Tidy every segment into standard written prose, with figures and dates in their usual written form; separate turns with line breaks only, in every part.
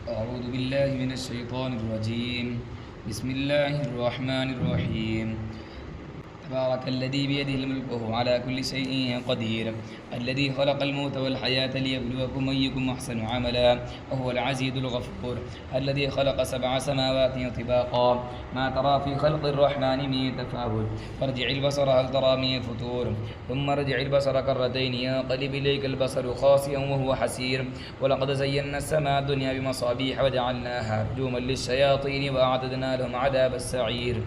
أعوذ بالله من الشيطان الرجيم. بسم الله الرحمن الرحيم. تبارك الذي بيده الملك وهو على كل شيء قدير، الذي خلق الموت والحياة ليبلوكم أيكم أحسن عملا، وهو العزيز الغفور، الذي خلق 7 سماوات طباقا، ما ترى في خلق الرحمن من تفاوت، فارجع البصر هل ترى من فتور، ثم ارجع البصر كرتين ينقلب إليك البصر خاسئا وهو حسير، ولقد زينا السماء الدنيا بمصابيح وجعلناها رجوما للشياطين وأعتدنا لهم عذاب السعير.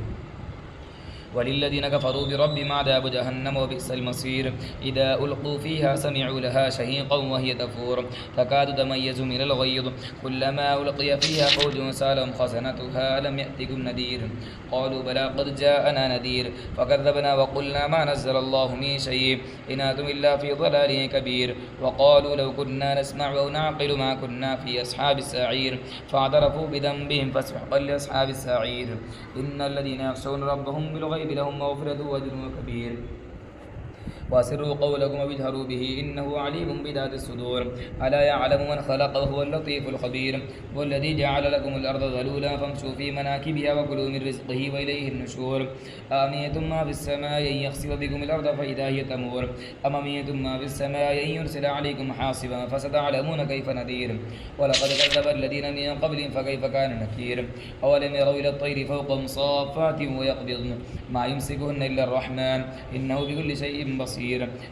وللذين كفروا بربهم عذاب جهنم وبئس المصير. إذا ألقوا فيها سمعوا لها شهيقا وهي تفور تكاد تميز من الغيظ، كلما ألقي فيها فوج سألهم خزنتها ألم يأتكم نذير، قالوا بلى قد جاءنا نذير فكذبنا وقلنا ما نزل الله من شيء إن أنتم إلا في ضلال كبير، وقالوا لو كنا نسمع أو نعقل ما كنا في أصحاب السعير، فاعترفوا بذنبهم فسحقا لأصحاب السعير. إن الذين يخشون ربهم بالغيب لهم مغفرة وأجر كبير. وأسروا قولكم واجهروا به إنه عليم بذات الصدور. ألا يعلم من خلق وهو اللطيف الخبير. والذي جعل لكم الأرض ذلولا فامشوا في مناكبها وكلوا من رزقه وإليه النشور. أأمنتم ما في السماء أن يخسف بكم الأرض فإذا هي تمور، أم أمنتم ما في السماء أن يرسل عليكم حاصبا فستعلمون كيف نذير. ولقد كذب الذين من قبلهم فكيف كان نكير. أولم يروا إلى الطير فوقهم صافات ويقبضن ما يمسكهن إلا الرحمن إنه بكل شيء بصير.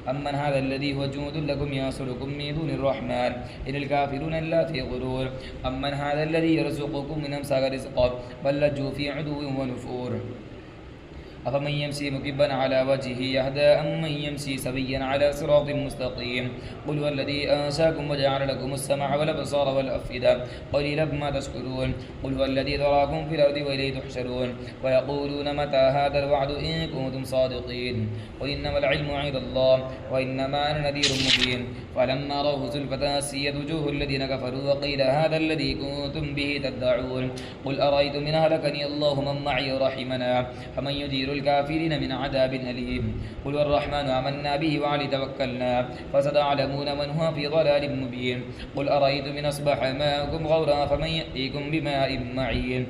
أمن هذا الذي هو جند لكم ينصركم من دون الرحمن إن الكافرون إلا في غرور. أمن هذا الذي يرزقكم من أمساك رزقا بل لجوا في عدو ونفور. أفمن يمشي مكبا على وجهه يهدى أم من يمشي سويا على صراط مستقيم. قل هو الذي أنشاكم وجعل لكم السمع والأبصار والأفئدة قليلا ما تشكرون. قل هو الذي ذراكم في الأرض وإليه تحشرون. ويقولون متى هذا الوعد إن كنتم صادقين. قل إنما العلم عند الله وإنما أنا نذير مبين. فلما رأوه زلفة سيئت وجوه الذين كفروا وقيل هذا الذي كنتم به تدعون. قل أرأيتم إن أهلكني الله من معي ورحمنا فمن يجير الكافرين من عذاب أليم. قل والرحمن آمنا به وعليه توكلنا فستعلمون من هو في ضلال مبين. قل أرأيتم إن أصبح ماؤكم غورا فمن يأتيكم بماء معين.